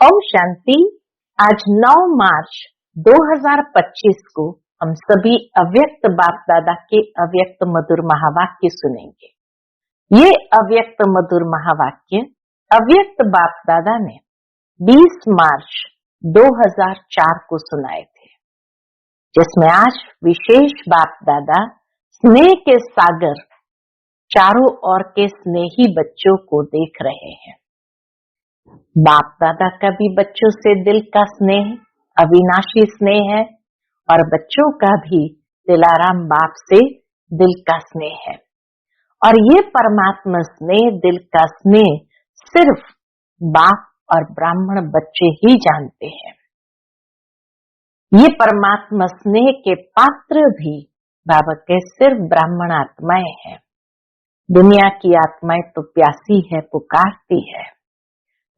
ओम शांति। आज 9 मार्च 2025 को हम सभी अव्यक्त बाप दादा के अव्यक्त मधुर महावाक्य सुनेंगे। ये अव्यक्त मधुर महावाक्य अव्यक्त बाप दादा ने 20 मार्च 2004 को सुनाए थे, जिसमें आज विशेष बाप दादा स्नेह के सागर चारों ओर के स्नेही बच्चों को देख रहे हैं। बाप दादा का भी बच्चों से दिल का स्नेह अविनाशी स्नेह है और बच्चों का भी दिलाराम बाप से दिल का स्नेह है। और ये परमात्मा स्नेह, दिल का स्नेह सिर्फ बाप और ब्राह्मण बच्चे ही जानते हैं। ये परमात्मा स्नेह के पात्र भी बाबा के सिर्फ ब्राह्मण आत्माएं हैं। दुनिया की आत्माएं तो प्यासी है, पुकारती है,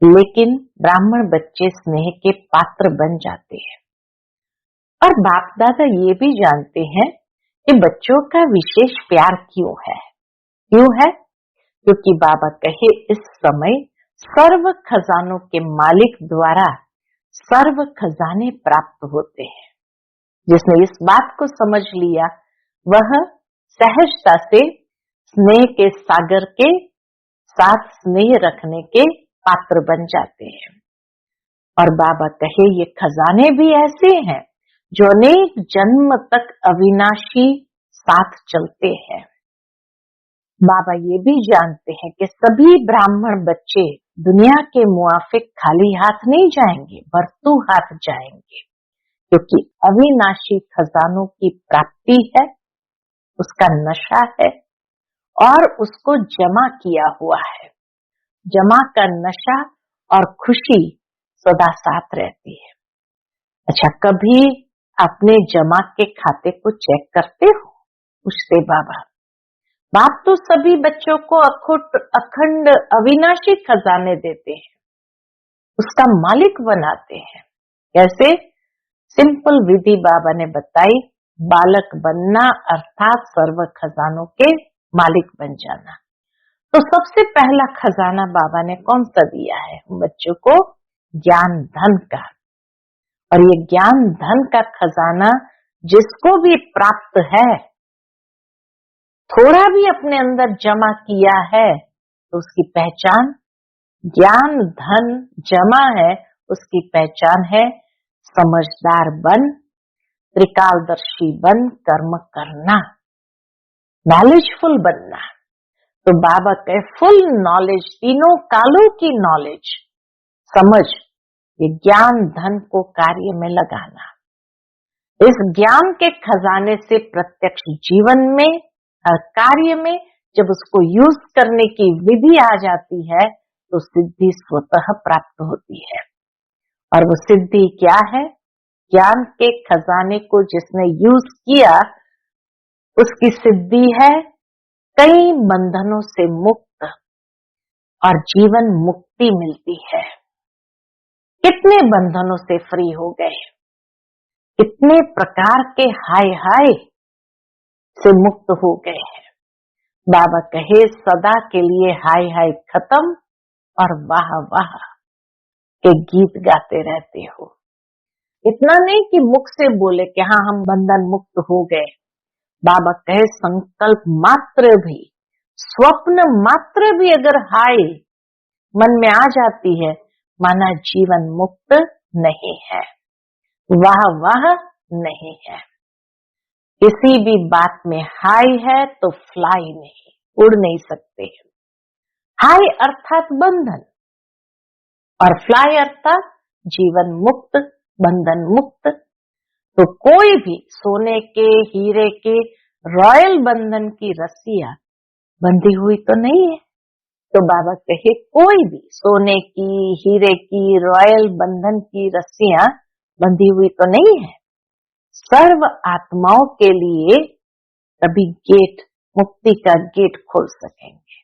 लेकिन ब्राह्मण बच्चे स्नेह के पात्र बन जाते हैं। और बाप दादा ये भी जानते हैं कि बच्चों का विशेष प्यार क्यों है। क्योंकि बाबा कहे इस समय सर्व खजानों के मालिक द्वारा सर्व खजाने प्राप्त होते हैं। जिसने इस बात को समझ लिया वह सहजता से स्नेह के सागर के साथ स्नेह रखने के पात्र बन जाते हैं। और बाबा कहे ये खजाने भी ऐसे हैं जो अनेक जन्म तक अविनाशी साथ चलते हैं। बाबा ये भी जानते हैं कि सभी ब्राह्मण बच्चे दुनिया के मुआफिक खाली हाथ नहीं जाएंगे, भरतू हाथ जाएंगे, क्योंकि अविनाशी खजानों की प्राप्ति है, उसका नशा है और उसको जमा किया हुआ है। जमा का नशा और खुशी सदा साथ रहती है। अच्छा, कभी अपने जमा के खाते को चेक करते हो? पूछते बाबा। बाप तो सभी बच्चों को अखंड अविनाशी खजाने देते हैं, उसका मालिक बनाते हैं। कैसे? सिंपल विधि बाबा ने बताई, बालक बनना अर्थात सर्व खजानों के मालिक बन जाना। तो सबसे पहला खजाना बाबा ने कौन सा दिया है बच्चों को? ज्ञान धन का। और ये ज्ञान धन का खजाना जिसको भी प्राप्त है, थोड़ा भी अपने अंदर जमा किया है, तो उसकी पहचान ज्ञान धन जमा है, उसकी पहचान है समझदार बन, त्रिकालदर्शी बन, कर्म करना, नॉलेजफुल बनना। तो बाबा कहे फुल नॉलेज, तीनों कालों की नॉलेज, समझ, ये ज्ञान धन को कार्य में लगाना। इस ज्ञान के खजाने से प्रत्यक्ष जीवन में, हर कार्य में जब उसको यूज करने की विधि आ जाती है तो सिद्धि स्वतः प्राप्त होती है। और वो सिद्धि क्या है? ज्ञान के खजाने को जिसने यूज किया उसकी सिद्धि है कई बंधनों से मुक्त और जीवन मुक्ति मिलती है। कितने बंधनों से फ्री हो गए, कितने प्रकार के हाय हाय से मुक्त हो गए हैं। बाबा कहे सदा के लिए हाय हाय खत्म और वाह वाह के गीत गाते रहते हो। इतना नहीं कि मुख से बोले कि हाँ हम बंधन मुक्त हो गए। बाबा कहे संकल्प मात्र भी, स्वप्न मात्र भी अगर हाय मन में आ जाती है, माना जीवन मुक्त नहीं है, वाह वाह नहीं है। किसी भी बात में हाय है तो फ्लाई नहीं, उड़ नहीं सकते। हाय अर्थात बंधन और फ्लाई अर्थात जीवन मुक्त, बंधन मुक्त। तो कोई भी सोने के, हीरे के, रॉयल बंधन की रस्सियां बंधी हुई तो नहीं है। तो बाबा कहे कोई भी सोने की, हीरे की, रॉयल बंधन की रस्सियां बंधी हुई तो नहीं है। सर्व आत्माओं के लिए तभी गेट, मुक्ति का गेट खोल सकेंगे।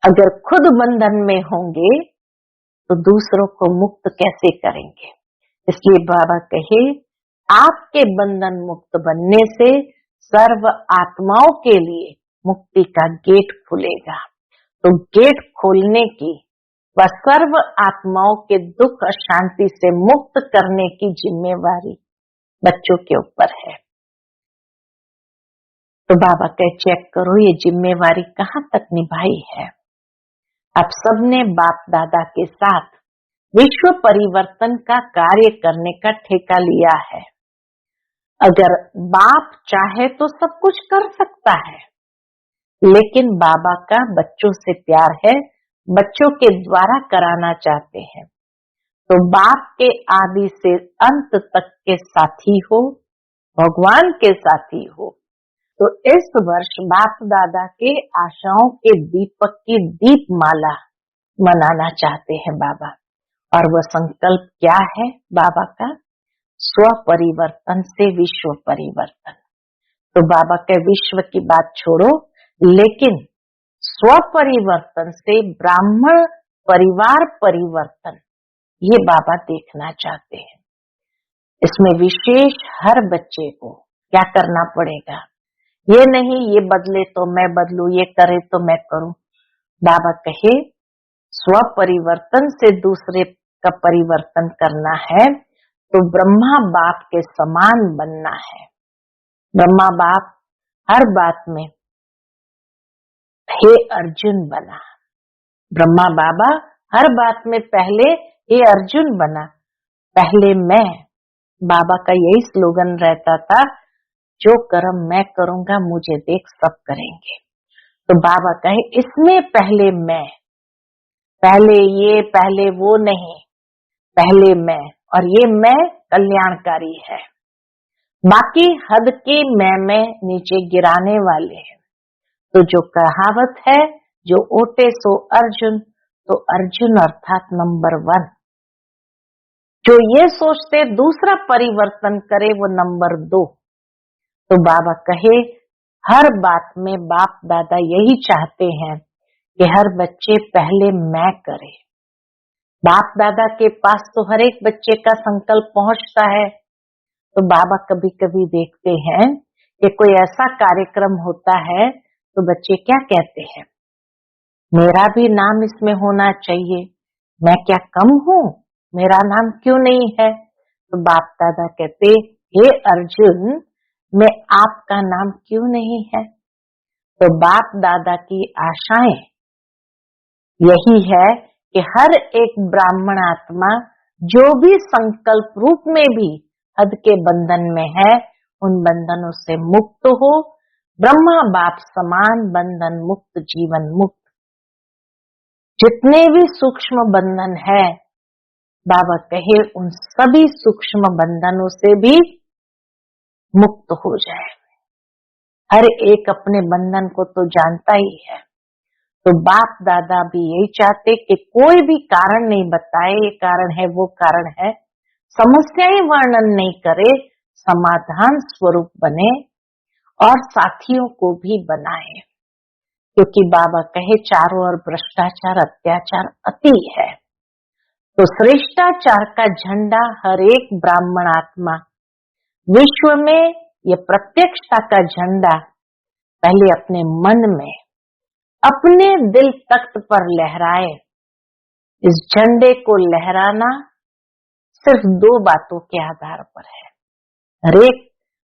अगर खुद बंधन में होंगे तो दूसरों को मुक्त कैसे करेंगे? इसलिए बाबा कहे आपके बंधन मुक्त बनने से सर्व आत्माओं के लिए मुक्ति का गेट खुलेगा। तो गेट खोलने की व सर्व आत्माओं के दुख और शांति से मुक्त करने की जिम्मेवारी बच्चों के ऊपर है। तो बाबा कहे चेक करो ये जिम्मेवारी कहाँ तक निभाई है। आप सबने बाप दादा के साथ विश्व परिवर्तन का कार्य करने का ठेका लिया है। अगर बाप चाहे तो सब कुछ कर सकता है, लेकिन बाबा का बच्चों से प्यार है, बच्चों के द्वारा कराना चाहते हैं। तो बाप के आदि से अंत तक के साथी हो, भगवान के साथी हो। तो इस वर्ष बाप दादा के आशाओं के दीपक की दीप माला मनाना चाहते हैं बाबा। और वह संकल्प क्या है बाबा का? स्व परिवर्तन से विश्व परिवर्तन। तो बाबा के विश्व की बात छोड़ो, लेकिन स्व परिवर्तन से ब्राह्मण परिवार परिवर्तन ये बाबा देखना चाहते हैं। इसमें विशेष हर बच्चे को क्या करना पड़ेगा, ये नहीं ये बदले तो मैं बदलूं, ये करे तो मैं करूं। बाबा कहे स्व परिवर्तन से दूसरे का परिवर्तन करना है तो ब्रह्मा बाप के समान बनना है। ब्रह्मा बाप हर बात में हे अर्जुन बना, ब्रह्मा बाबा हर बात में पहले हे अर्जुन बना, पहले मैं। बाबा का यही स्लोगन रहता था, जो कर्म मैं करूंगा मुझे देख सब करेंगे। तो बाबा कहे इसमें पहले मैं, पहले ये पहले वो नहीं, पहले मैं। और ये मैं कल्याणकारी है, बाकी हद के मैं में नीचे गिराने वाले हैं। तो जो कहावत है, जो ओटे सो अर्जुन, तो अर्जुन अर्थात नंबर 1। जो ये सोचते दूसरा परिवर्तन करे वो नंबर 2। तो बाबा कहे हर बात में बाप दादा यही चाहते हैं कि हर बच्चे पहले मैं करे। बाप दादा के पास तो हर एक बच्चे का संकल्प पहुंचता है। तो बाबा कभी कभी देखते हैं कि कोई ऐसा कार्यक्रम होता है तो बच्चे क्या कहते हैं, मेरा भी नाम इसमें होना चाहिए, मैं क्या कम हूँ, मेरा नाम क्यों नहीं है। तो बाप दादा कहते हे अर्जुन, में आपका नाम क्यों नहीं है। तो बाप दादा की आशाएं यही है कि हर एक ब्राह्मण आत्मा जो भी संकल्प रूप में भी हद के बंधन में है, उन बंधनों से मुक्त हो, ब्रह्मा बाप समान बंधन मुक्त, जीवन मुक्त। जितने भी सूक्ष्म बंधन है, बाबा कहे उन सभी सूक्ष्म बंधनों से भी मुक्त हो जाए। हर एक अपने बंधन को तो जानता ही है। तो बाप दादा भी यही चाहते कि कोई भी कारण नहीं बताए, ये कारण है वो कारण है, समस्याएं वर्णन नहीं करे, समाधान स्वरूप बने और साथियों को भी बनाए। क्योंकि बाबा कहे चारों ओर भ्रष्टाचार अत्याचार अति है। तो श्रेष्ठाचार का झंडा हर एक ब्राह्मण आत्मा विश्व में, ये प्रत्यक्षता का झंडा पहले अपने मन में, अपने दिल तख्त पर लहराए। इस झंडे को लहराना सिर्फ 2 बातों के आधार पर है। हर एक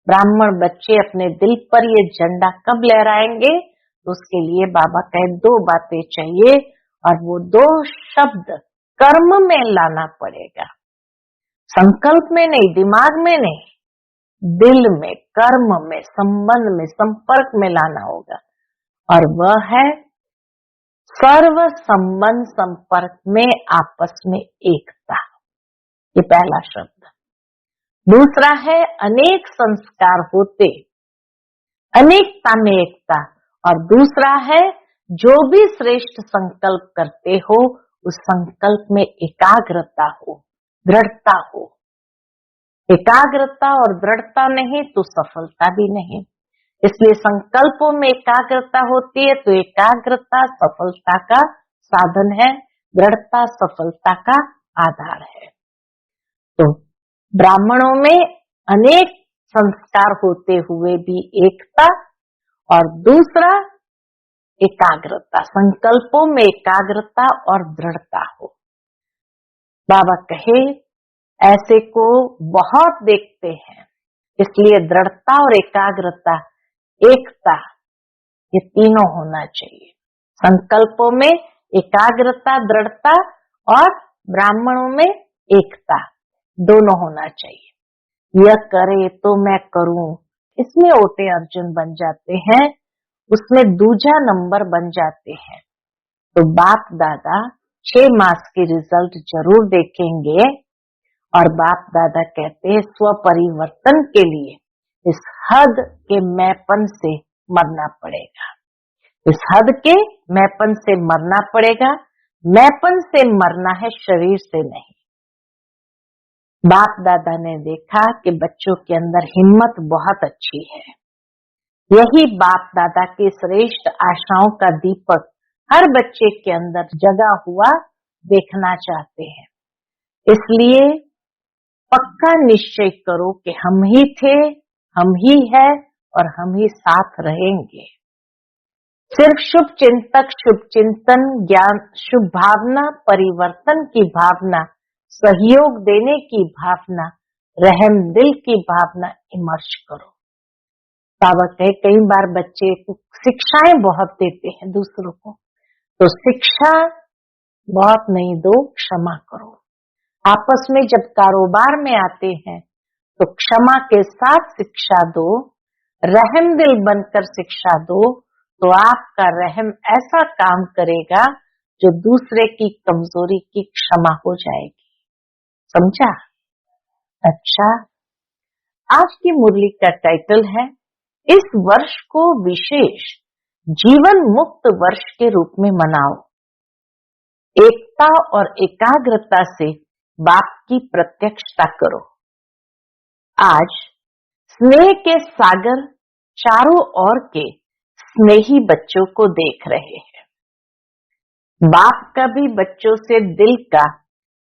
ब्राह्मण बच्चे अपने दिल पर ये झंडा कब लहराएंगे, तो उसके लिए बाबा कहे 2 बातें चाहिए, और वो 2 शब्द कर्म में लाना पड़ेगा। संकल्प में नहीं, दिमाग में नहीं, दिल में, कर्म में, संबंध में, संपर्क में लाना होगा। और वह है सर्व संबंध संपर्क में आपस में एकता। ये पहला शब्द। दूसरा है अनेक संस्कार होते, अनेकता में एकता। और दूसरा है जो भी श्रेष्ठ संकल्प करते हो, उस संकल्प में एकाग्रता हो, दृढ़ता हो। एकाग्रता और दृढ़ता नहीं तो सफलता भी नहीं। इसलिए संकल्पों में एकाग्रता होती है, तो एकाग्रता सफलता का साधन है, दृढ़ता सफलता का आधार है। तो ब्राह्मणों में अनेक संस्कार होते हुए भी एकता, और दूसरा एकाग्रता, संकल्पों में एकाग्रता और दृढ़ता हो। बाबा कहे ऐसे को बहुत देखते हैं, इसलिए दृढ़ता और एकाग्रता, एकता, ये तीनों होना चाहिए। संकल्पों में एकाग्रता, दृढ़ता और ब्राह्मणों में एकता, दोनों होना चाहिए। यह करे तो मैं करूं, इसमें ओटे अर्जुन बन जाते हैं, उसमें दूजा नंबर बन जाते हैं। तो बाप दादा 6 मास के रिजल्ट जरूर देखेंगे और बाप दादा कहते हैं स्व परिवर्तन के लिए इस हद के मैंपन से मरना पड़ेगा। इस हद के मैंपन से मरना पड़ेगा। मैंपन से मरना है, शरीर से नहीं। बाप दादा ने देखा कि बच्चों के अंदर हिम्मत बहुत अच्छी है। यही बाप दादा के श्रेष्ठ आशाओं का दीपक हर बच्चे के अंदर जगा हुआ देखना चाहते हैं। इसलिए पक्का निश्चय करो कि हम ही थे, हम ही है और हम ही साथ रहेंगे। सिर्फ शुभ चिंतक, शुभ चिंतन, ज्ञान, शुभ भावना, परिवर्तन की भावना, सहयोग देने की भावना, रहम दिल की भावना इमर्ज करो। बाबा कहे कई बार बच्चे को शिक्षाएं बहुत देते हैं दूसरों को, तो शिक्षा बहुत नहीं दो, क्षमा करो। आपस में जब कारोबार में आते हैं तो क्षमा के साथ शिक्षा दो, रहम दिल बनकर शिक्षा दो, तो आपका रहम ऐसा काम करेगा जो दूसरे की कमजोरी की क्षमा हो जाएगी। समझा? अच्छा, आज की मुरली का टाइटल है इस वर्ष को विशेष जीवन मुक्त वर्ष के रूप में मनाओ। एकता और एकाग्रता से बाप की प्रत्यक्षता करो। आज स्नेह के सागर चारों ओर के स्नेही बच्चों को देख रहे हैं। बाप का भी बच्चों से दिल का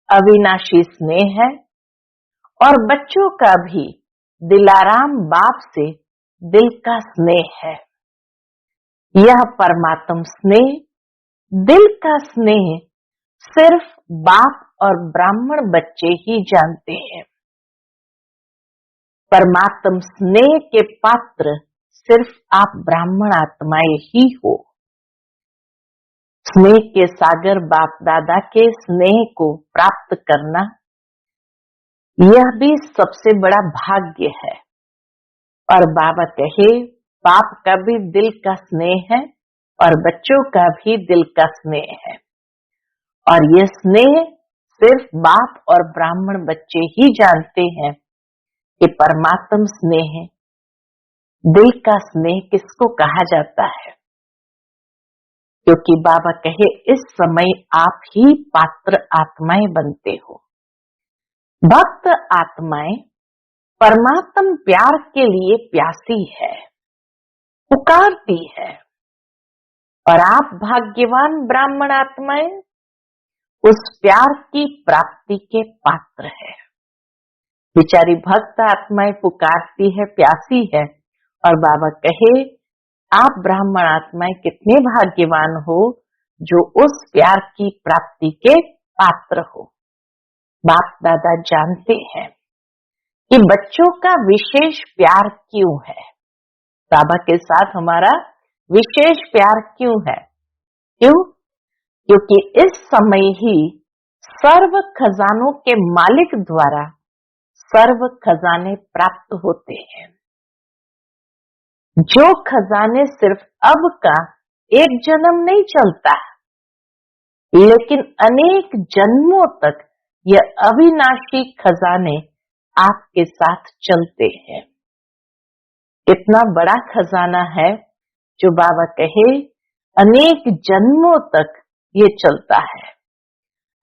अविनाशी स्नेह है और बच्चों का भी दिलाराम बाप से दिल का स्नेह है। यह परमात्म स्नेह, दिल का स्नेह सिर्फ बाप और ब्राह्मण बच्चे ही जानते हैं। परमात्म स्नेह के पात्र सिर्फ आप ब्राह्मण आत्माएं ही हो। स्नेह के सागर बाप दादा के स्नेह को प्राप्त करना, यह भी सबसे बड़ा भाग्य है। और बाबा कहे बाप का भी दिल का स्नेह है और बच्चों का भी दिल का स्नेह है, और ये स्नेह सिर्फ बाप और ब्राह्मण बच्चे ही जानते हैं कि परमात्म स्नेह, दिल का स्नेह किसको कहा जाता है। क्योंकि बाबा कहे इस समय आप ही पात्र आत्माएं बनते हो। भक्त आत्माएं परमात्म प्यार के लिए प्यासी है, पुकारती है, और आप भाग्यवान ब्राह्मण आत्माएं उस प्यार की प्राप्ति के पात्र है। बेचारी भक्त आत्माएं पुकारती है, प्यासी है, और बाबा कहे आप ब्राह्मण आत्माएं कितने भाग्यवान हो जो उस प्यार की प्राप्ति के पात्र हो। बाप दादा जानते हैं कि बच्चों का विशेष प्यार क्यों है, बाबा के साथ हमारा विशेष प्यार क्यों है। क्यों? क्योंकि इस समय ही सर्व खजानों के मालिक द्वारा सर्व खजाने प्राप्त होते हैं। जो खजाने सिर्फ अब का एक जन्म नहीं चलता, लेकिन अनेक जन्मों तक यह अविनाशी खजाने आपके साथ चलते हैं। इतना बड़ा खजाना है जो बाबा कहे अनेक जन्मों तक ये चलता है।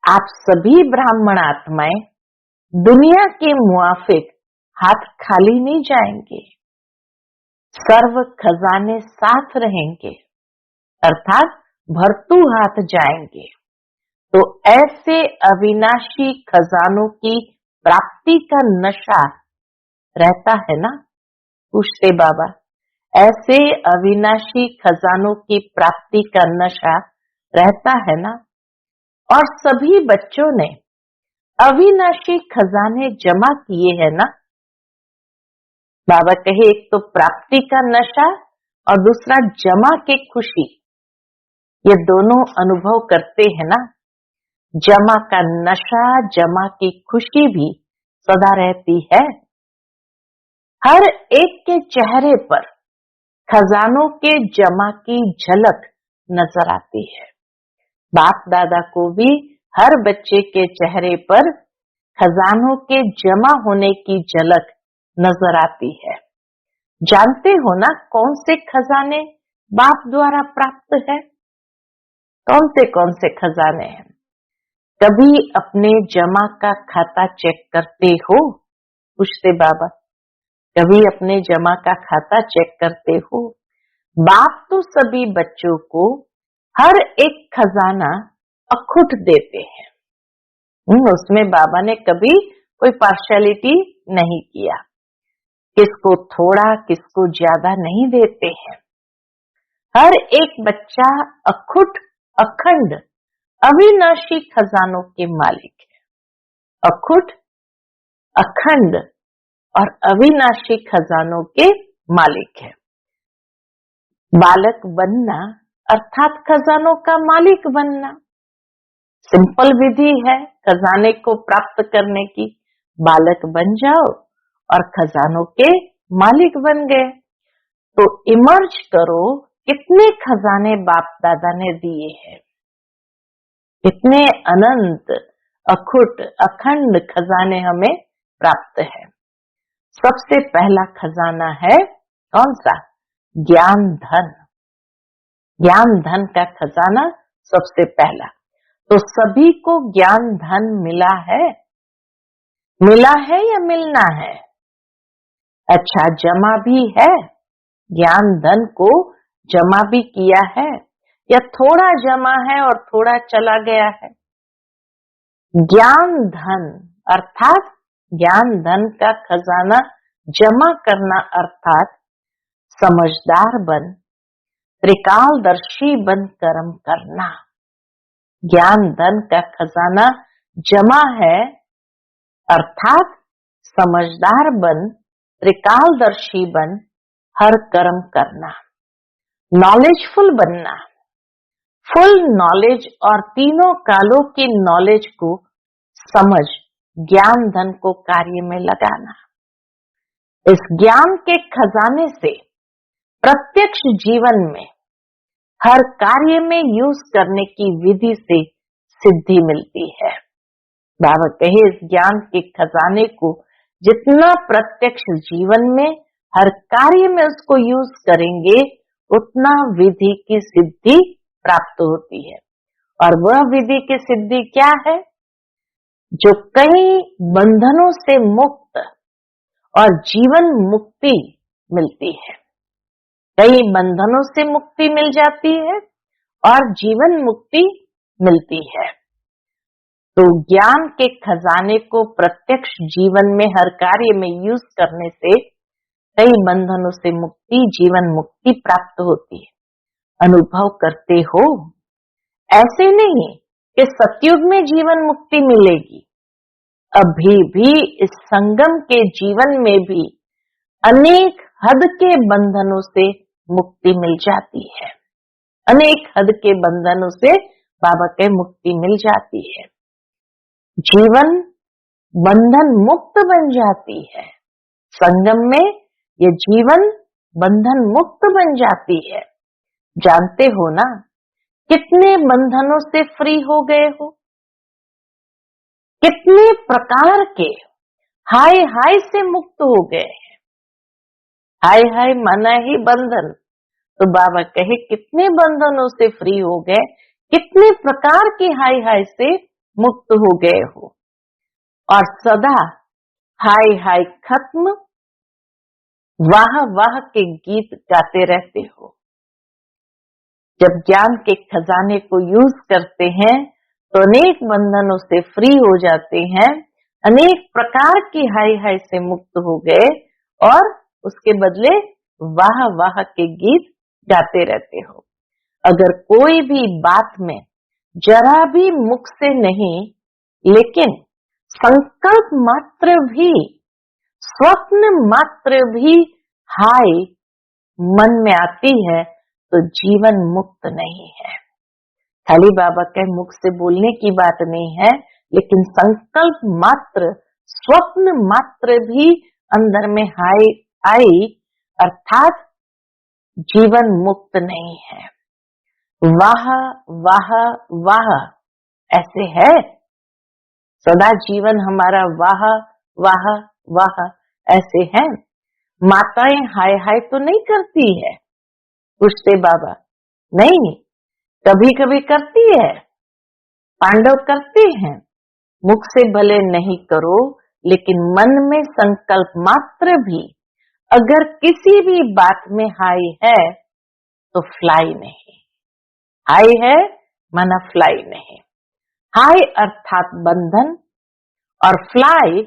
आप सभी ब्राह्मण आत्माएं दुनिया के मुआफिक हाथ खाली नहीं जाएंगे, सर्व खजाने साथ रहेंगे, अर्थात भरतू हाथ जाएंगे। तो ऐसे अविनाशी खजानों की प्राप्ति का नशा रहता है ना। पूछते बाबा ऐसे अविनाशी खजानों की प्राप्ति का नशा रहता है ना। और सभी बच्चों ने अविनाशी खजाने जमा किए हैं ना। बाबा कहे एक तो प्राप्ति का नशा और दूसरा जमा के खुशी, ये दोनों अनुभव करते हैं ना। जमा का नशा, जमा की खुशी भी सदा रहती है। हर एक के चेहरे पर खजानों के जमा की झलक नजर आती है। बाप दादा को भी हर बच्चे के चेहरे पर खजानों के जमा होने की झलक नजर आती है। जानते हो ना कौन से खजाने बाप द्वारा प्राप्त है? कौन से खजाने हैं? कभी अपने जमा का खाता चेक करते हो? पूछते बाबा। कभी अपने जमा का खाता चेक करते हो? बाप तो सभी बच्चों को हर एक खजाना अखुट देते हैं। उसमें बाबा ने कभी कोई पार्शियलिटी नहीं किया, किसको थोड़ा किसको ज्यादा नहीं देते हैं। हर एक बच्चा अखुट, अखंड, अविनाशी खजानों के मालिक है। अखुट, अखंड और अविनाशी खजानों के मालिक है। बालक बनना अर्थात खजानों का मालिक बनना। सिंपल विधि है खजाने को प्राप्त करने की। बालक बन जाओ और खजानों के मालिक बन गए। तो इमर्ज करो, कितने खजाने बाप दादा ने दिए हैं, कितने अनंत, अखुट, अखंड खजाने हमें प्राप्त है। सबसे पहला खजाना है कौन सा? ज्ञान धन। ज्ञान धन का खजाना सबसे पहला। तो सभी को ज्ञान धन मिला है? मिला है या मिलना है? अच्छा, जमा भी है? ज्ञान धन को जमा भी किया है या थोड़ा जमा है और थोड़ा चला गया है? ज्ञान धन अर्थात ज्ञान धन का खजाना जमा करना अर्थात समझदार बन, त्रिकालदर्शी बन कर्म करना। ज्ञान धन का खजाना जमा है अर्थात समझदार बन, त्रिकालदर्शी बन, हर कर्म करना, नॉलेजफुल बनना, फुल नॉलेज और तीनों कालों की नॉलेज को समझ ज्ञान धन को कार्य में लगाना। इस ज्ञान के खजाने से प्रत्यक्ष जीवन में हर कार्य में यूज करने की विधि से सिद्धि मिलती है। बाबा कहे इस ज्ञान के खजाने को जितना प्रत्यक्ष जीवन में हर कार्य में उसको यूज करेंगे उतना विधि की सिद्धि प्राप्त होती है। और वह विधि की सिद्धि क्या है? जो कई बंधनों से मुक्त और जीवन मुक्ति मिलती है। कई बंधनों से मुक्ति मिल जाती है और जीवन मुक्ति मिलती है। तो ज्ञान के खजाने को प्रत्यक्ष जीवन में हर कार्य में यूज करने से कई बंधनों से मुक्ति, जीवन मुक्ति प्राप्त होती है। अनुभव करते हो? ऐसे नहीं कि सतयुग में जीवन मुक्ति मिलेगी। अभी भी इस संगम के जीवन में भी अनेक हद के बंधनों से मुक्ति मिल जाती है। अनेक हद के बंधनों से बाबा के मुक्ति मिल जाती है। जीवन बंधन मुक्त बन जाती है। संगम में ये जीवन बंधन मुक्त बन जाती है। जानते हो ना कितने बंधनों से फ्री हो गए हो? कितने प्रकार के हाय हाय से मुक्त हो गए हैं। हाय हाय माना ही बंधन। तो बाबा कहे कितने बंधनों से फ्री हो गए, कितने प्रकार के हाय हाय से मुक्त हो गए हो। और सदा हाय हाय खत्म, वाह वाह के गीत गाते रहते हो। जब ज्ञान के खजाने को यूज करते हैं तो अनेक बंधनों से फ्री हो जाते हैं, अनेक प्रकार की हाय हाय से मुक्त हो गए और उसके बदले वाह वाह के गीत गाते रहते हो। अगर कोई भी बात में जरा भी मुख से नहीं, लेकिन संकल्प मात्र भी, स्वप्न मात्र भी हाय मन में आती है, तो जीवन मुक्त नहीं है। खाली बाबा के मुख से बोलने की बात नहीं है, लेकिन संकल्प मात्र, स्वप्न मात्र भी अंदर में हाय आई, अर्थात जीवन मुक्त नहीं है। वाह वाह वाह ऐसे है, सदा जीवन हमारा वाह वाह वाह ऐसे है। माताएं हाय हाय तो नहीं करती है, पूछते बाबा। नहीं, कभी कभी करती है, पांडव करते हैं। मुख से भले नहीं करो, लेकिन मन में संकल्प मात्र भी अगर किसी भी बात में हाय है तो फ्लाई नहीं। हाय है माना फ्लाई नहीं। हाय अर्थात बंधन और फ्लाई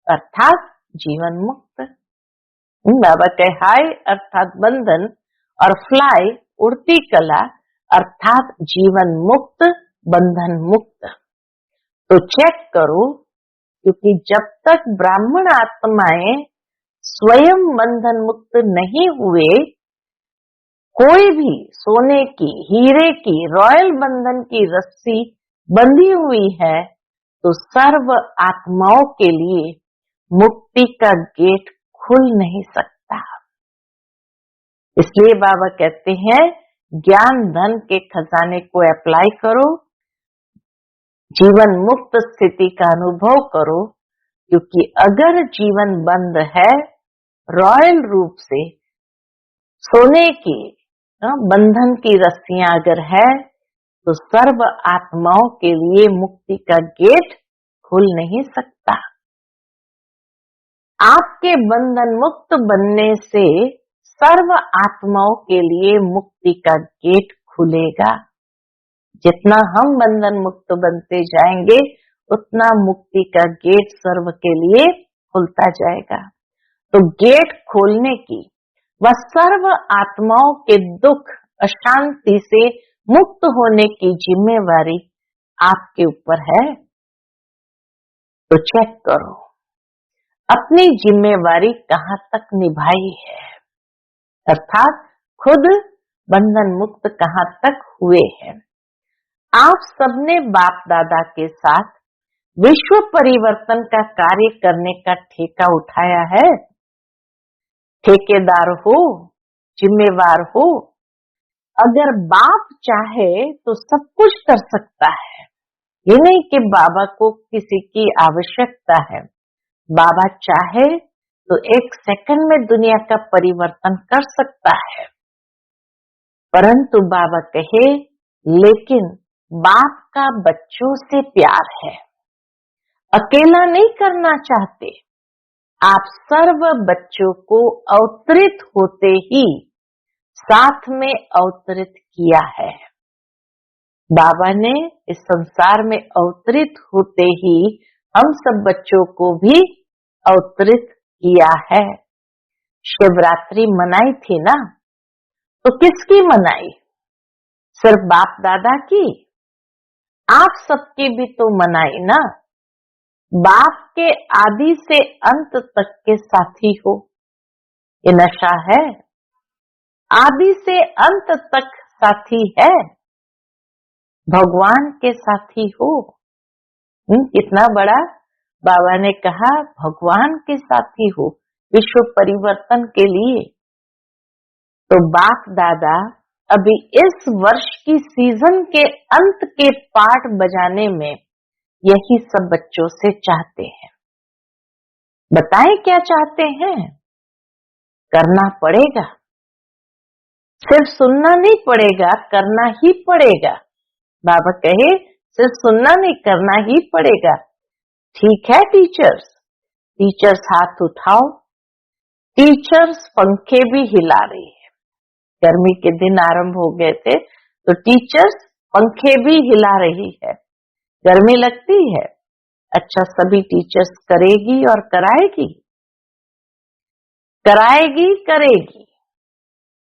अर्थात जीवन मुक्त। बाबा कहे हाय अर्थात बंधन और फ्लाई उड़ती कला अर्थात जीवन मुक्त, बंधन मुक्त। तो चेक करो, क्योंकि जब तक ब्राह्मण आत्माएं स्वयं बंधन मुक्त नहीं हुए, कोई भी सोने की, हीरे की, रॉयल बंधन की रस्सी बंधी हुई है, तो सर्व आत्माओं के लिए मुक्ति का गेट खुल नहीं सकता। इसलिए बाबा कहते हैं ज्ञान धन के खजाने को अप्लाई करो, जीवन मुक्त स्थिति का अनुभव करो, क्योंकि अगर जीवन बंद है, रॉयल रूप से सोने की बंधन की रस्सियां अगर है, तो सर्व आत्माओं के लिए मुक्ति का गेट खुल नहीं सकता। आपके बंधन मुक्त बनने से सर्व आत्माओं के लिए मुक्ति का गेट खुलेगा। जितना हम बंधन मुक्त बनते जाएंगे, उतना मुक्ति का गेट सर्व के लिए खुलता जाएगा। तो गेट खोलने की व सर्व आत्माओं के दुख अशांति से मुक्त होने की जिम्मेवारी आपके ऊपर है। तो चेक करो अपनी जिम्मेवारी कहाँ तक निभाई है, अर्थात खुद बंधन मुक्त कहाँ तक हुए हैं। आप सबने बाप दादा के साथ विश्व परिवर्तन का कार्य करने का ठेका उठाया है। ठेकेदार हो, जिम्मेवार हो। अगर बाप चाहे तो सब कुछ कर सकता है। ये नहीं कि बाबा को किसी की आवश्यकता है। बाबा चाहे तो एक सेकंड में दुनिया का परिवर्तन कर सकता है, परंतु बाबा कहे लेकिन बाप का बच्चों से प्यार है, अकेला नहीं करना चाहते। आप सर्व बच्चों को अवतरित होते ही साथ में अवतरित किया है। बाबा ने इस संसार में अवतरित होते ही हम सब बच्चों को भी अवतरित किया है। शिवरात्रि मनाई थी ना, तो किसकी मनाई? सिर्फ बाप दादा की? आप सबकी भी तो मनाई ना। बाप के आदि से अंत तक के साथी हो, ये नशा है। आदि से अंत तक साथी है, भगवान के साथी हो। कितना बड़ा बाबा ने कहा, भगवान के साथी हो विश्व परिवर्तन के लिए। तो बाप दादा अभी इस वर्ष की सीजन के अंत के पाठ बजाने में यही सब बच्चों से चाहते हैं। बताएं क्या चाहते हैं? करना पड़ेगा, सिर्फ सुनना नहीं पड़ेगा, करना ही पड़ेगा। बाबा कहे सिर्फ सुनना नहीं, करना ही पड़ेगा। ठीक है टीचर्स, टीचर्स हाथ उठाओ। टीचर्स पंखे भी हिला रही है। गर्मी के दिन आरंभ हो गए थे, तो टीचर्स पंखे भी हिला रही है। गर्मी लगती है, अच्छा सभी टीचर्स करेगी और कराएगी, कराएगी करेगी।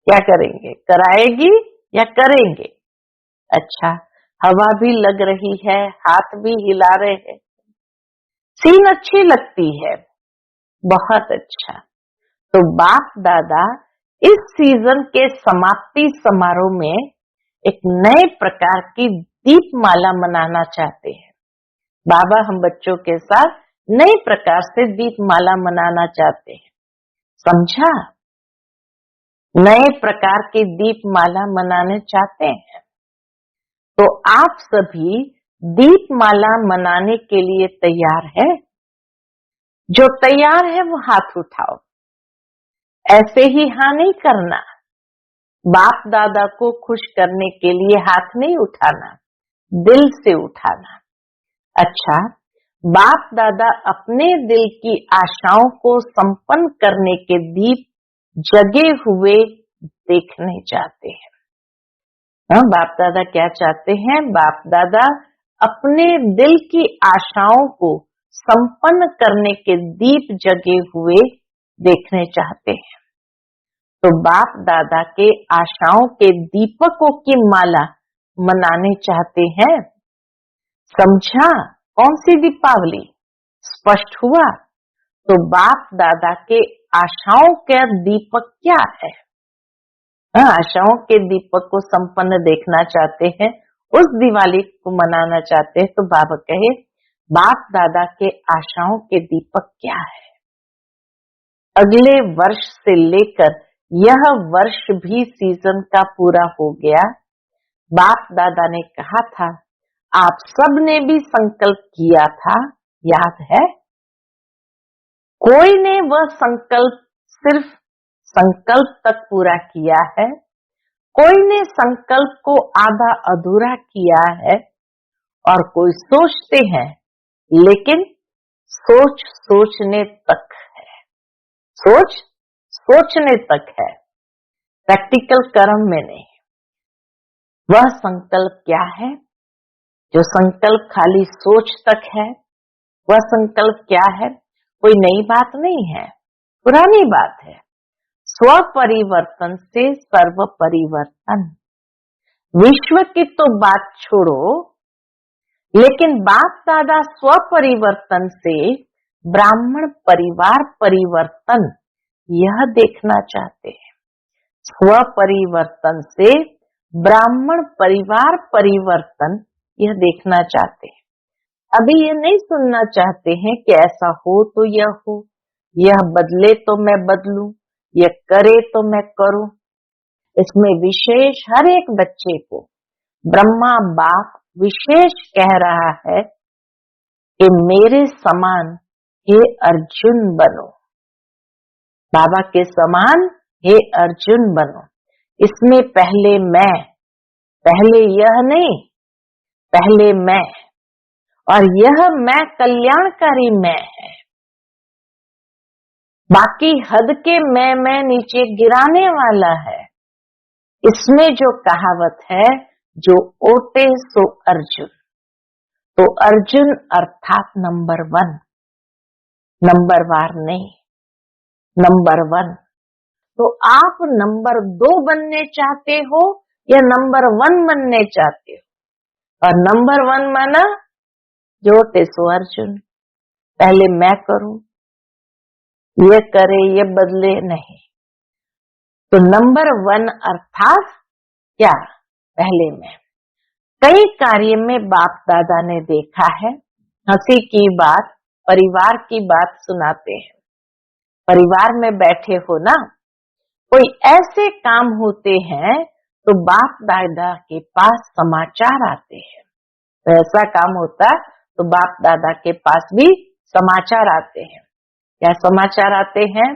क्या करेंगे, कराएगी या करेंगे? अच्छा, हवा भी लग रही है, हाथ भी हिला रहे हैं, सीन अच्छी लगती है, बहुत अच्छा। तो बाप दादा इस सीजन के समाप्ति समारोह में एक नए प्रकार की दीपमाला मनाना चाहते हैं। बाबा हम बच्चों के साथ नए प्रकार से दीपमाला मनाना चाहते हैं, समझा? नए प्रकार की दीपमाला मनाने चाहते हैं, तो आप सभी दीपमाला मनाने के लिए तैयार है? जो तैयार है वो हाथ उठाओ। ऐसे ही हाँ नहीं करना, बाप दादा को खुश करने के लिए हाथ नहीं उठाना, दिल से उठाना। अच्छा, बाप दादा अपने दिल की आशाओं को संपन्न करने के दीप जगे हुए देखने चाहते हैं। हाँ, बाप दादा क्या चाहते हैं? बाप दादा अपने दिल की आशाओं को संपन्न करने के दीप जगे हुए देखने चाहते हैं। तो बाप दादा के आशाओं के दीपकों की माला मनाने चाहते हैं, समझा? कौन सी दीपावली? स्पष्ट हुआ? तो बाप दादा के आशाओं का दीपक क्या है? आशाओं के दीपक को संपन्न देखना चाहते हैं, उस दिवाली को मनाना चाहते हैं, तो बाबा कहे बाप दादा के आशाओं के दीपक क्या है? अगले वर्ष से लेकर यह वर्ष भी सीजन का पूरा हो गया। बाप दादा ने कहा था, आप सब ने भी संकल्प किया था, याद है? कोई ने वह संकल्प सिर्फ संकल्प तक पूरा किया है, कोई ने संकल्प को आधा अधूरा किया है, और कोई सोचते हैं लेकिन सोच सोचने तक है। सोच सोचने तक है, प्रैक्टिकल कर्म में नहीं। वह संकल्प क्या है? जो संकल्प खाली सोच तक है, वह संकल्प क्या है? कोई नई बात नहीं है, पुरानी बात है। स्व परिवर्तन से सर्व परिवर्तन। विश्व की तो बात छोड़ो, लेकिन बाप दादा स्व परिवर्तन से ब्राह्मण परिवार परिवर्तन यह देखना चाहते हैं। स्व परिवर्तन से ब्राह्मण परिवार परिवर्तन यह देखना चाहते हैं। अभी ये नहीं सुनना चाहते हैं कि ऐसा हो तो यह हो, यह बदले तो मैं बदलूं, यह करे तो मैं करूं। इसमें विशेष हर एक बच्चे को ब्रह्मा बाप विशेष कह रहा है कि मेरे समान हे अर्जुन बनो, बाबा के समान हे अर्जुन बनो। इसमें पहले मैं, पहले यह नहीं, पहले मैं, और यह मैं कल्याणकारी मैं है। बाकी हद के मैं नीचे गिराने वाला है। इसमें जो कहावत है, जो ओटे सो अर्जुन, तो अर्जुन अर्थात नंबर 1, नंबर वार नहीं, नंबर 1। तो आप नंबर 2 बनने चाहते हो या नंबर 1 बनने चाहते हो? और नंबर 1 माना जो ओटे सो अर्जुन, पहले मैं करूं, ये करे ये बदले नहीं। तो नंबर 1 अर्थात क्या? पहले मैं। कई कार्य में बाप दादा ने देखा है, हंसी की बात, परिवार की बात सुनाते हैं। परिवार में बैठे हो ना, कोई ऐसे काम होते हैं तो बाप दादा के पास समाचार आते हैं। तो ऐसा काम होता तो बाप दादा के पास भी समाचार आते हैं। क्या समाचार आते हैं?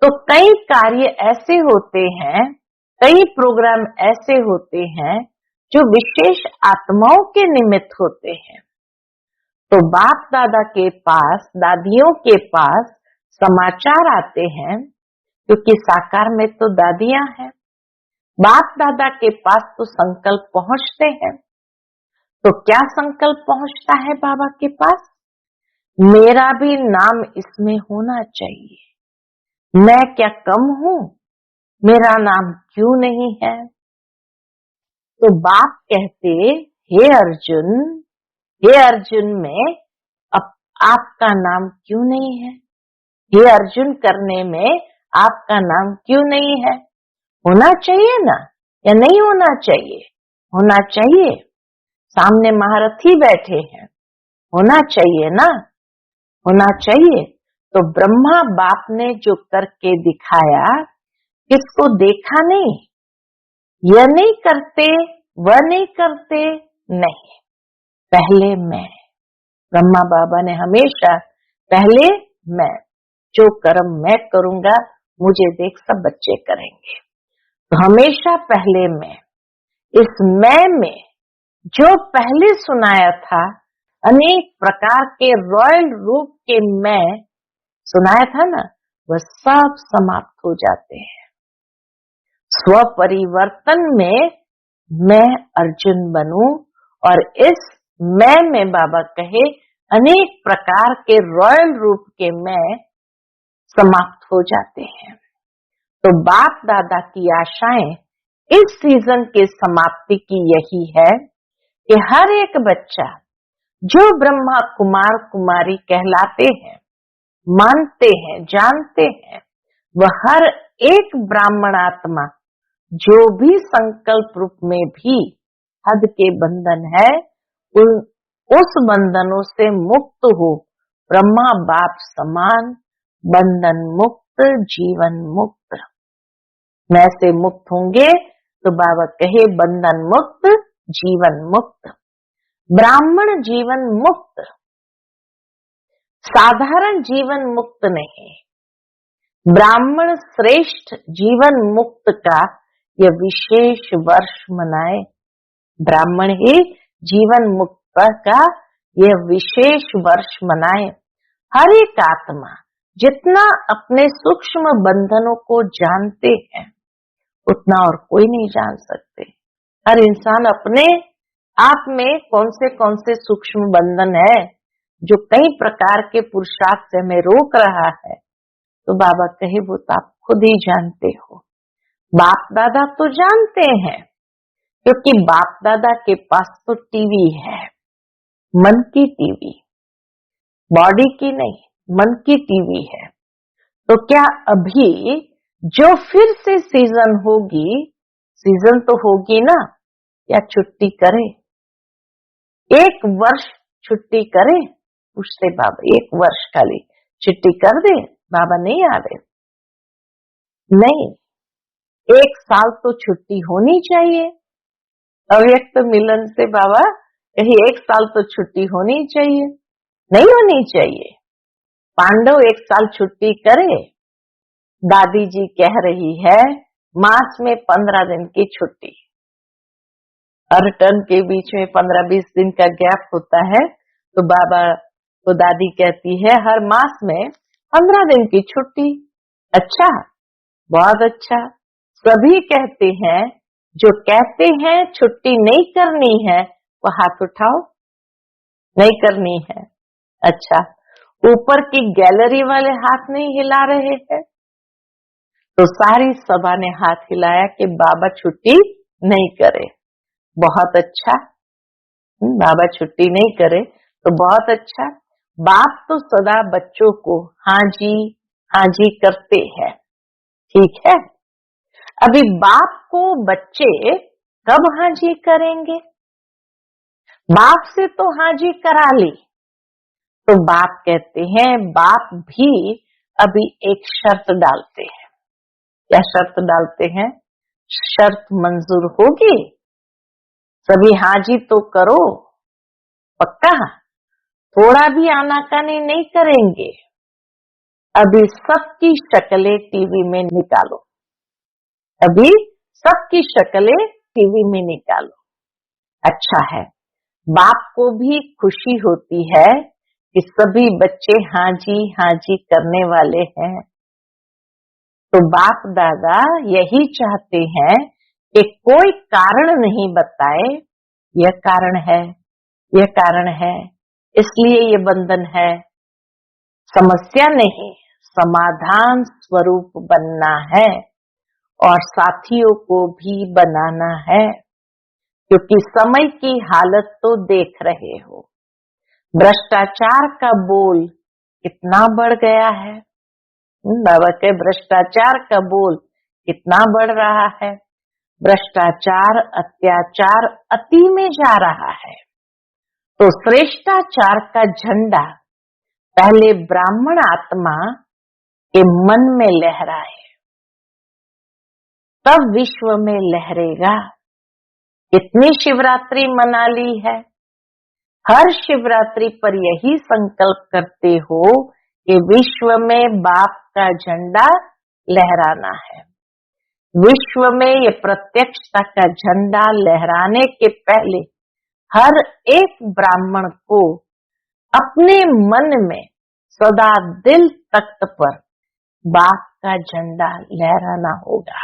तो कई कार्य ऐसे होते हैं, कई प्रोग्राम ऐसे होते हैं जो विशेष आत्माओं के निमित्त होते हैं। तो बाप दादा के पास, दादियों के पास समाचार आते हैं, क्योंकि साकार में तो दादियां हैं। बाप दादा के पास तो संकल्प पहुंचते हैं। तो क्या संकल्प पहुंचता है बाबा के पास? मेरा भी नाम इसमें होना चाहिए। मैं क्या कम हूं? मेरा नाम क्यों नहीं है? तो बाप कहते, हे अर्जुन में अब आपका नाम क्यों नहीं है? हे अर्जुन करने में आपका नाम क्यों नहीं है? होना चाहिए ना, या नहीं होना चाहिए? होना चाहिए। सामने महारथी बैठे हैं, होना चाहिए ना, होना चाहिए। तो ब्रह्मा बाप ने जो करके दिखाया, किसको देखा नहीं, यह नहीं करते, वह नहीं करते, नहीं, पहले मैं। ब्रह्मा बाबा ने हमेशा पहले मैं, जो कर्म मैं करूंगा मुझे देख सब बच्चे करेंगे, तो हमेशा पहले मैं। इस मैं में जो पहले सुनाया था, अनेक प्रकार के रॉयल रूप के मैं सुनाया था ना, वह सब समाप्त हो जाते हैं। स्व परिवर्तन में मैं अर्जुन बनूं, और इस मैं में बाबा कहे अनेक प्रकार के रॉयल रूप के मैं समाप्त हो जाते हैं। तो बाप दादा की आशाएं इस सीजन के समाप्ति की यही है कि हर एक बच्चा जो ब्रह्मा कुमार कुमारी कहलाते हैं, मानते हैं, जानते हैं, वह हर एक ब्राह्मण आत्मा जो भी संकल्प रूप में भी हद के बंधन है, उस बंधनों से मुक्त हो, ब्रह्मा बाप समान बंधन मुक्त, जीवन मुक्त। मैं से मुक्त होंगे तो बाबा कहे बंधन मुक्त, जीवन मुक्त। ब्राह्मण जीवन मुक्त, साधारण जीवन मुक्त नहीं, ब्राह्मण श्रेष्ठ जीवन मुक्त का यह विशेष वर्ष मनाए। ब्राह्मण ही जीवन मुक्त का यह विशेष वर्ष मनाए। हर एक आत्मा जितना अपने सूक्ष्म बंधनों को जानते हैं, उतना और कोई नहीं जान सकते। हर इंसान अपने आप में कौन से सूक्ष्म बंधन है जो कई प्रकार के पुरुषार्थ से हमें रोक रहा है, तो बाबा कहे वो तो आप खुद ही जानते हो। बाप दादा तो जानते हैं, क्योंकि बाप दादा के पास तो टीवी है, मन की टीवी, बॉडी की नहीं, मन की टीवी है। तो क्या अभी जो फिर से सीजन होगी, सीजन तो होगी ना, या छुट्टी करे? 1 वर्ष छुट्टी करे? पूछते बाबा, 1 वर्ष खाली छुट्टी कर दे? बाबा नहीं आ रहे, नहीं, 1 साल तो छुट्टी होनी चाहिए। अव्यक्त मिलन से बाबा कहीं 1 साल तो छुट्टी होनी चाहिए, नहीं होनी चाहिए? पांडव 1 साल छुट्टी करे? दादी जी कह रही है मास में 15 दिन की छुट्टी, हर टर्म के बीच में 15-20 दिन का गैप होता है, तो बाबा को दादी कहती है हर मास में 15 दिन की छुट्टी। अच्छा, बहुत अच्छा। सभी कहते हैं, जो कहते हैं छुट्टी नहीं करनी है वो हाथ उठाओ। नहीं करनी है? अच्छा, ऊपर की गैलरी वाले हाथ नहीं हिला रहे हैं? तो सारी सभा ने हाथ हिलाया कि बाबा छुट्टी नहीं करे। बहुत अच्छा, बाबा छुट्टी नहीं करे तो बहुत अच्छा। बाप तो सदा बच्चों को हाँ जी करते हैं, ठीक है। अभी बाप को बच्चे कब हाँ जी करेंगे? बाप से तो हाँ जी करा ली, तो बाप कहते हैं, बाप भी अभी एक शर्त डालते हैं। क्या शर्त डालते हैं? शर्त मंजूर होगी? सभी हाँ जी तो करो, पक्का? थोड़ा भी आनाकानी नहीं करेंगे? अभी सबकी शक्लें टीवी में निकालो, अभी सबकी शक्लें टीवी में निकालो। अच्छा है, बाप को भी खुशी होती है कि सभी बच्चे हाँ जी करने वाले हैं। तो बाप दादा यही चाहते हैं कि कोई कारण नहीं बताए, यह कारण है, यह कारण है, इसलिए ये बंधन है। समस्या नहीं, समाधान स्वरूप बनना है। और साथियों को भी बनाना है, क्योंकि समय की हालत तो देख रहे हो। भ्रष्टाचार का बोल कितना बढ़ गया है। बाबा के भ्रष्टाचार का बोल कितना बढ़ रहा है। भ्रष्टाचार, अत्याचार अति में जा रहा है। तो श्रेष्ठाचार का झंडा पहले ब्राह्मण आत्मा के मन में लहराए, तब विश्व में लहरेगा। कितनी शिवरात्रि मना ली है। हर शिवरात्रि पर यही संकल्प करते हो कि विश्व में बाप का झंडा लहराना है। विश्व में ये प्रत्यक्षता का झंडा लहराने के पहले हर एक ब्राह्मण को अपने मन में सदा दिल तख्त पर बाप का झंडा लहराना होगा।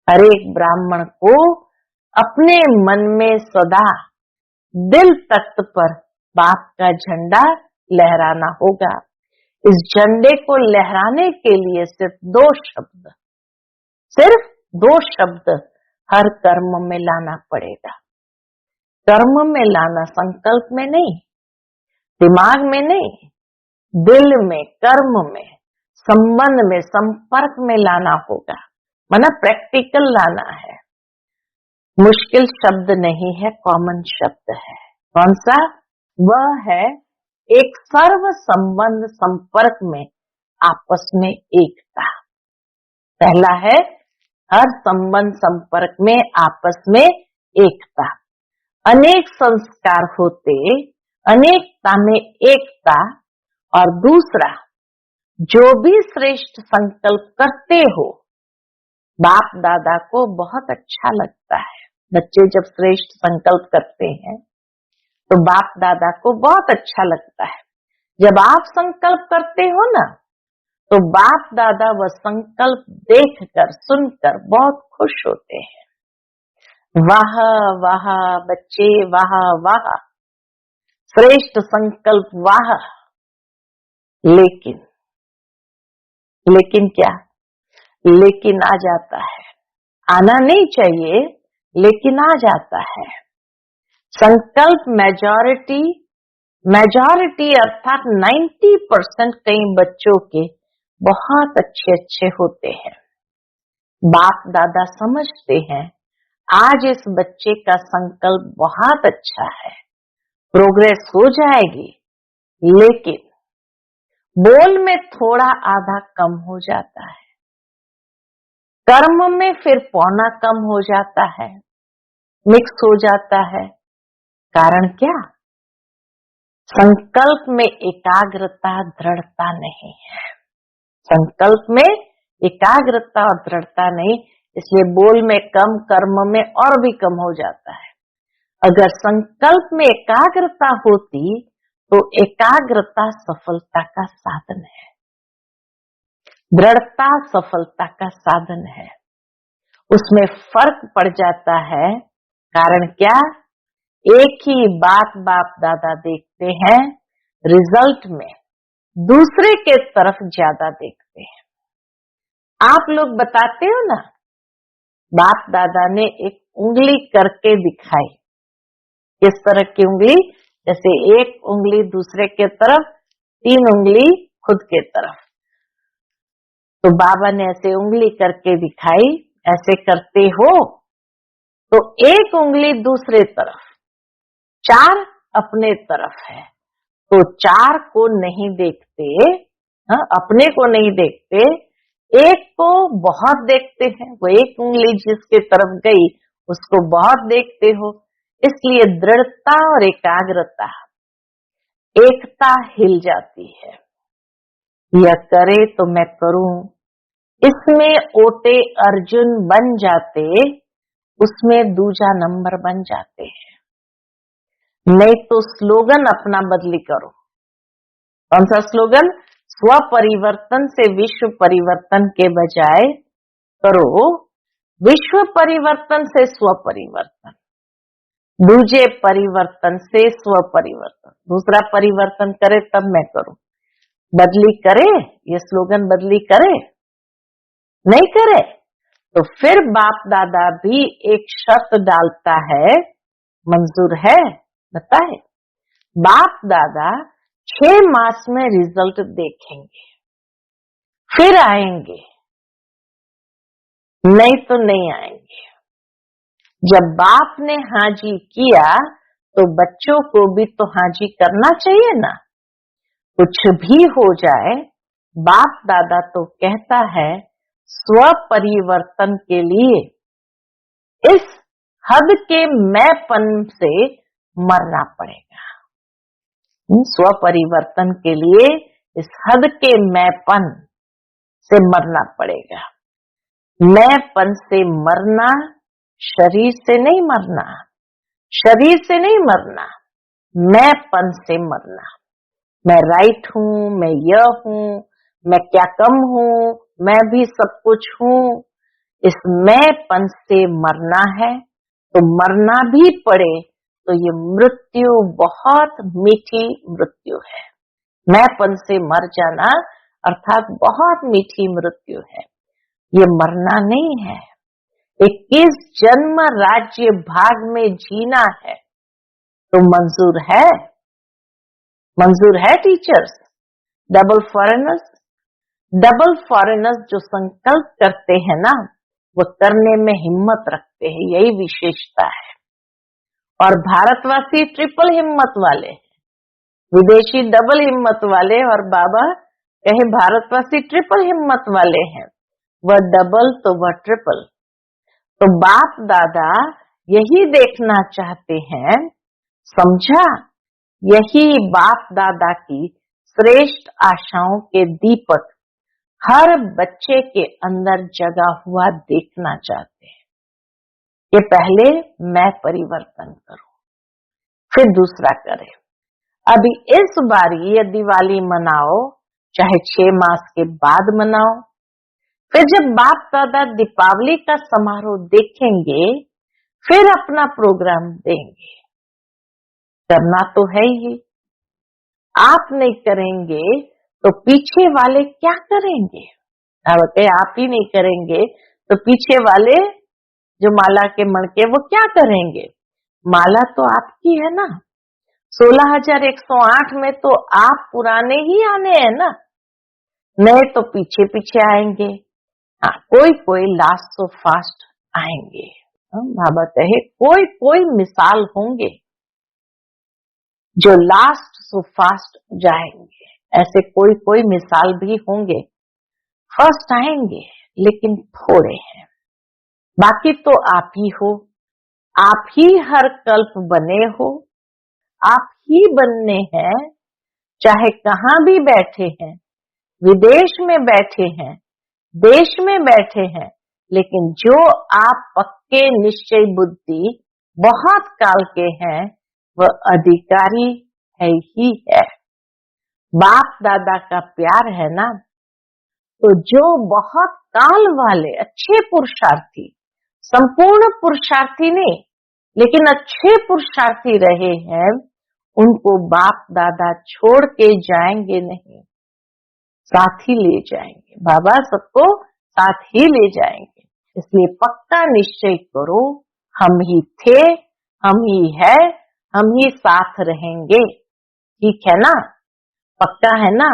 हर एक ब्राह्मण को अपने मन में सदा दिल तख्त पर बाप का झंडा लहराना होगा। इस झंडे को लहराने के लिए सिर्फ दो शब्द हर कर्म में लाना पड़ेगा। कर्म में लाना, संकल्प में नहीं, दिमाग में नहीं, दिल में, कर्म में, संबंध में, संपर्क में लाना होगा। माना प्रैक्टिकल लाना है। मुश्किल शब्द नहीं है, कॉमन शब्द है। कौन सा? वह है एक सर्व संबंध संपर्क में आपस में एकता। पहला है हर संबंध संपर्क में आपस में एकता। अनेक संस्कार होते, अनेकता में एकता। और दूसरा, जो भी श्रेष्ठ संकल्प करते हो, बाप दादा को बहुत अच्छा लगता है। बच्चे जब श्रेष्ठ संकल्प करते हैं तो बाप दादा को बहुत अच्छा लगता है। जब आप संकल्प करते हो ना, तो बाप दादा वह संकल्प देखकर, सुनकर बहुत खुश होते हैं। वाह वाह बच्चे, वाह वाह, श्रेष्ठ संकल्प, वाह। लेकिन क्या? लेकिन आ जाता है। आना नहीं चाहिए, लेकिन आ जाता है। संकल्प मेजॉरिटी अर्थात 90% कई बच्चों के बहुत अच्छे होते हैं। बाप दादा समझते हैं आज इस बच्चे का संकल्प बहुत अच्छा है, प्रोग्रेस हो जाएगी, लेकिन बोल में थोड़ा आधा कम हो जाता है, कर्म में फिर पौना कम हो जाता है, मिक्स हो जाता है। कारण क्या? संकल्प में एकाग्रता, दृढ़ता नहीं है। संकल्प में एकाग्रता और दृढ़ता नहीं, इसलिए बोल में कम, कर्म में और भी कम हो जाता है। अगर संकल्प में एकाग्रता होती तो एकाग्रता सफलता का साधन है, दृढ़ता सफलता का साधन है। उसमें फर्क पड़ जाता है। कारण क्या? एक ही बात बाप दादा देखते हैं, रिजल्ट में दूसरे के तरफ ज्यादा देखते हैं। आप लोग बताते हो ना, बाप दादा ने एक उंगली करके दिखाई। किस तरह की उंगली? जैसे एक उंगली दूसरे के तरफ, 3 उंगली खुद के तरफ। तो बाबा ने ऐसे उंगली करके दिखाई। ऐसे करते हो तो एक उंगली दूसरे तरफ, 4 अपने तरफ है। तो 4 को नहीं देखते, अपने को नहीं देखते, एक को बहुत देखते हैं। वो एक उंगली जिसके तरफ गई उसको बहुत देखते हो। इसलिए दृढ़ता और एकाग्रता, एकता हिल जाती है। यह करे तो मैं करूं, इसमें ओटे अर्जुन बन जाते, उसमें दूजा नंबर बन जाते हैं। नहीं तो स्लोगन अपना बदली करो। कौन सा स्लोगन? स्व परिवर्तन से विश्व परिवर्तन के बजाय करो विश्व परिवर्तन से स्व परिवर्तन, दूजे परिवर्तन से स्व परिवर्तन। दूसरा परिवर्तन करे तब मैं करूं। बदली करे, ये स्लोगन बदली करे? नहीं करे तो फिर बाप दादा भी एक शर्त डालता है, मंजूर है? बताए। बाप दादा 6 मास में रिजल्ट देखेंगे, फिर आएंगे, नहीं तो नहीं आएंगे। जब बाप ने हाजी किया तो बच्चों को भी तो हाजी करना चाहिए ना। कुछ भी हो जाए, बाप दादा तो कहता है स्व परिवर्तन के लिए इस हद के मैंपन से मरना पड़ेगा। स्व परिवर्तन के लिए इस हद के मैंपन से मरना पड़ेगा। मैंपन से मरना, शरीर से नहीं मरना, शरीर से नहीं मरना, मैंपन से मरना। मैं राइट हूँ, मैं यह हूँ, मैं क्या कम हूँ, मैं भी सब कुछ हूँ, इस मैंपन से मरना है। तो मरना भी पड़े तो ये मृत्यु बहुत मीठी मृत्यु है। मैंपन से मर जाना अर्थात बहुत मीठी मृत्यु है, ये मरना नहीं है। 21 जन्म राज्य भाग में जीना है। तो मंजूर है? मंजूर है teachers? Double foreigners, double foreigners जो संकल्प करते हैं ना, वो करने में हिम्मत रखते हैं, यही विशेषता है। और भारतवासी ट्रिपल हिम्मत वाले, विदेशी डबल हिम्मत वाले, और बाबा कहे भारतवासी ट्रिपल हिम्मत वाले हैं। वह डबल तो वह ट्रिपल। तो बाप दादा यही देखना चाहते हैं, समझा? यही बाप दादा की श्रेष्ठ आशाओं के दीपक हर बच्चे के अंदर जगा हुआ देखना चाहते हैं कि पहले मैं परिवर्तन करूं, फिर दूसरा करे। अभी इस बारी ये दिवाली मनाओ, चाहे 6 मास के बाद मनाओ, फिर जब बाप दादा दीपावली का समारोह देखेंगे, फिर अपना प्रोग्राम देंगे। करना तो है ही। आप नहीं करेंगे तो पीछे वाले क्या करेंगे? आप ही नहीं करेंगे तो पीछे वाले जो माला के मणके वो क्या करेंगे? माला तो आपकी है ना। 16,108 में तो आप पुराने ही आने हैं ना, नए तो पीछे पीछे आएंगे। हाँ, कोई कोई लास्ट तो फास्ट आएंगे। बाबा कहे कोई कोई मिसाल होंगे जो लास्ट सो फास्ट जाएंगे, ऐसे कोई कोई मिसाल भी होंगे। फर्स्ट आएंगे लेकिन थोड़े हैं। बाकी तो आप ही हो, आप ही हर कल्प बने हो, आप ही बनने हैं, चाहे कहाँ भी बैठे हैं, विदेश में बैठे हैं, देश में बैठे हैं, लेकिन जो आप पक्के निश्चय बुद्धि बहुत काल के हैं, वह अधिकारी है ही है। बाप दादा का प्यार है ना, तो जो बहुत काल वाले अच्छे पुरुषार्थी, संपूर्ण पुरुषार्थी नहीं लेकिन अच्छे पुरुषार्थी रहे हैं, उनको बाप दादा छोड़ के जाएंगे नहीं, साथ ही ले जाएंगे। बाबा सबको साथ ही ले जाएंगे। इसलिए पक्का निश्चय करो, हम ही थे, हम ही है, हम ही साथ रहेंगे। ठीक है ना? पक्का है ना?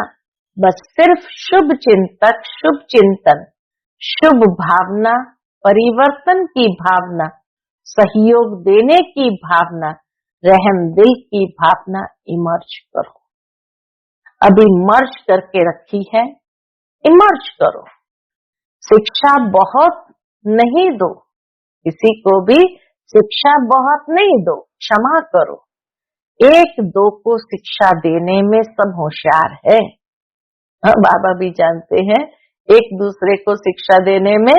बस सिर्फ शुभ चिंतक, शुभ चिंतन, शुभ भावना, परिवर्तन की भावना, सहयोग देने की भावना, रहम दिल की भावना इमर्ज करो। अभी मर्ज करके रखी है, इमर्ज करो। शिक्षा बहुत नहीं दो, किसी को भी शिक्षा बहुत नहीं दो, क्षमा करो। 1-2 को शिक्षा देने में सब होशियार है। हाँ, बाबा भी जानते हैं एक दूसरे को शिक्षा देने में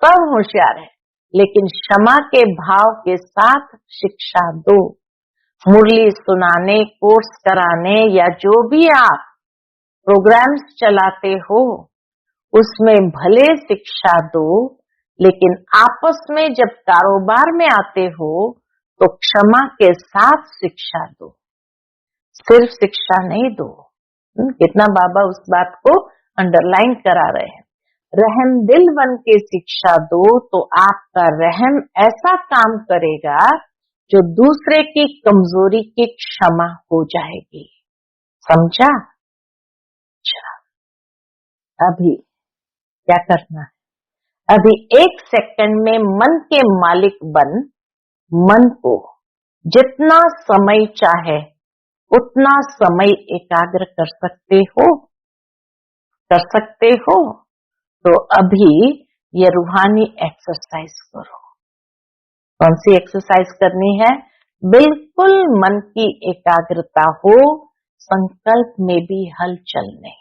सब होशियार है, लेकिन क्षमा के भाव के साथ शिक्षा दो। मुरली सुनाने, कोर्स कराने या जो भी आप प्रोग्राम्स चलाते हो, उसमें भले शिक्षा दो, लेकिन आपस में जब कारोबार में आते हो तो क्षमा के साथ शिक्षा दो, सिर्फ शिक्षा नहीं दो। कितना बाबा उस बात को अंडरलाइन करा रहे हैं। रहमदिल बन के शिक्षा दो तो आपका रहम ऐसा काम करेगा जो दूसरे की कमजोरी की क्षमा हो जाएगी। समझा? अच्छा, अभी क्या करना है? अभी 1 सेकंड में मन के मालिक बन मन को जितना समय चाहे उतना समय एकाग्र कर सकते हो। कर सकते हो तो अभी ये रूहानी एक्सरसाइज करो। कौन सी एक्सरसाइज करनी है? बिल्कुल मन की एकाग्रता हो, संकल्प में भी हलचल नहीं।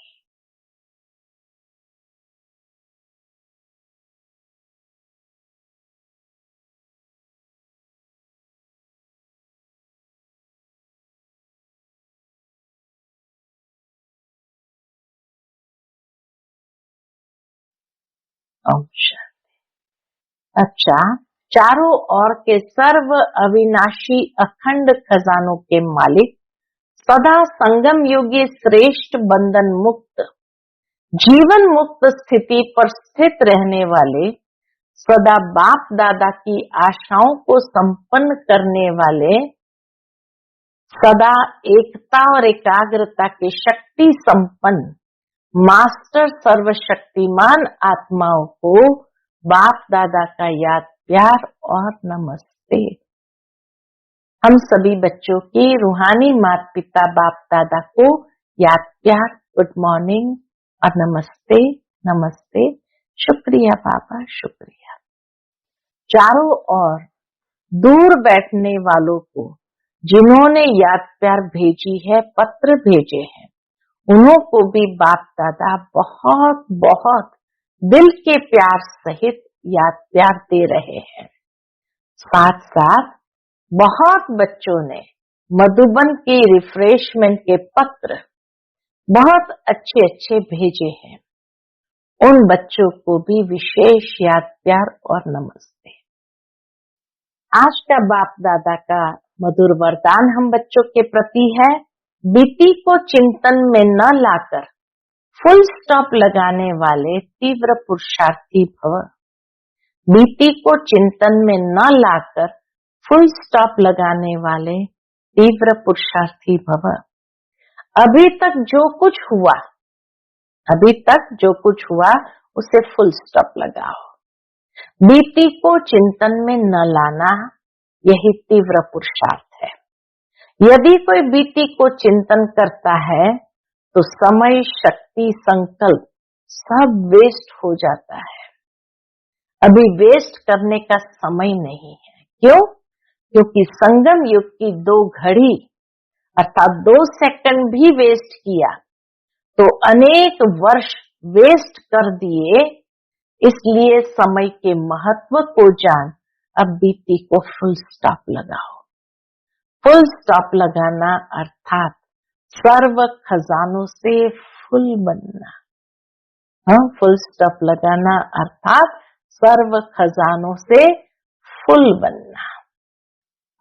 ओम शांति। अच्छा, चारों ओर के सर्व अविनाशी अखंड खजानों के मालिक, सदा संगम योगी श्रेष्ठ बंधन मुक्त जीवन मुक्त स्थिति पर स्थित रहने वाले, सदा बाप दादा की आशाओं को संपन्न करने वाले, सदा एकता और एकाग्रता के शक्ति संपन्न मास्टर सर्वशक्तिमान आत्माओं को बाप दादा का याद प्यार और नमस्ते। हम सभी बच्चों की रूहानी माता पिता बाप दादा को याद प्यार, गुड मॉर्निंग और नमस्ते। नमस्ते, शुक्रिया बाबा, शुक्रिया। चारों ओर दूर बैठने वालों को जिन्होंने याद प्यार भेजी है, पत्र भेजे हैं, उन्हों को भी बाप दादा बहुत बहुत दिल के प्यार सहित याद प्यार दे रहे हैं। साथ साथ बहुत बच्चों ने मधुबन की रिफ्रेशमेंट के पत्र बहुत अच्छे अच्छे भेजे हैं। उन बच्चों को भी विशेष याद प्यार और नमस्ते। आज का बाप दादा का मधुर वरदान हम बच्चों के प्रति है, बीती को चिंतन में न लाकर फुल स्टॉप लगाने वाले तीव्र पुरुषार्थी भव। बीती को चिंतन में न लाकर फुल स्टॉप लगाने वाले तीव्र पुरुषार्थी भव। अभी तक जो कुछ हुआ, अभी तक जो कुछ हुआ उसे फुल स्टॉप लगाओ। बीती को चिंतन में न लाना, यही तीव्र पुरुषार्थ है। यदि कोई बीती को चिंतन करता है तो समय, शक्ति, संकल्प सब वेस्ट हो जाता है। अभी वेस्ट करने का समय नहीं है। क्यों? क्योंकि संगम युग की 2 घड़ी अर्थात 2 सेकंड भी वेस्ट किया तो अनेक वर्ष वेस्ट कर दिए। इसलिए समय के महत्व को जान, अब बीती को फुल स्टॉप लगाओ। फुल स्टॉप लगाना अर्थात सर्व खजानों से फुल बनना। हाँ, फुल स्टॉप लगाना अर्थात सर्व खजानों से फुल बनना।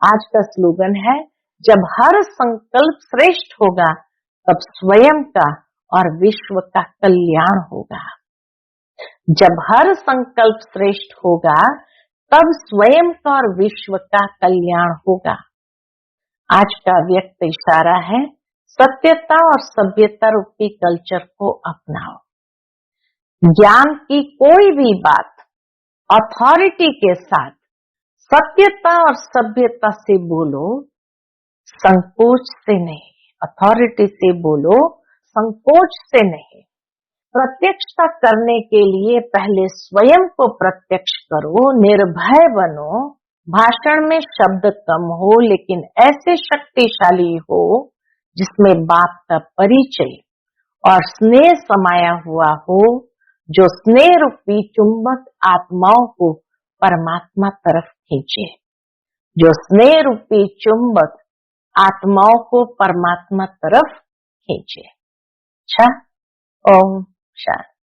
आज का स्लोगन है, जब हर संकल्प श्रेष्ठ होगा तब स्वयं का और विश्व का कल्याण होगा। जब हर संकल्प श्रेष्ठ होगा तब स्वयं का और विश्व का कल्याण होगा। आज का व्यक्त इशारा है, सत्यता और सभ्यता रूपी कल्चर को अपनाओ। ज्ञान की कोई भी बात अथॉरिटी के साथ सत्यता और सभ्यता से बोलो, संकोच से नहीं। अथॉरिटी से बोलो, संकोच से नहीं। प्रत्यक्षता करने के लिए पहले स्वयं को प्रत्यक्ष करो, निर्भय बनो। भाषण में शब्द कम हो लेकिन ऐसे शक्तिशाली हो जिसमें बाप का परिचय और स्नेह समाया हुआ हो, जो स्नेह रूपी चुंबक आत्माओं को परमात्मा तरफ खींचे। जो स्नेह रूपी चुंबक आत्माओं को परमात्मा तरफ खींचे। अच्छा, ओम शांति।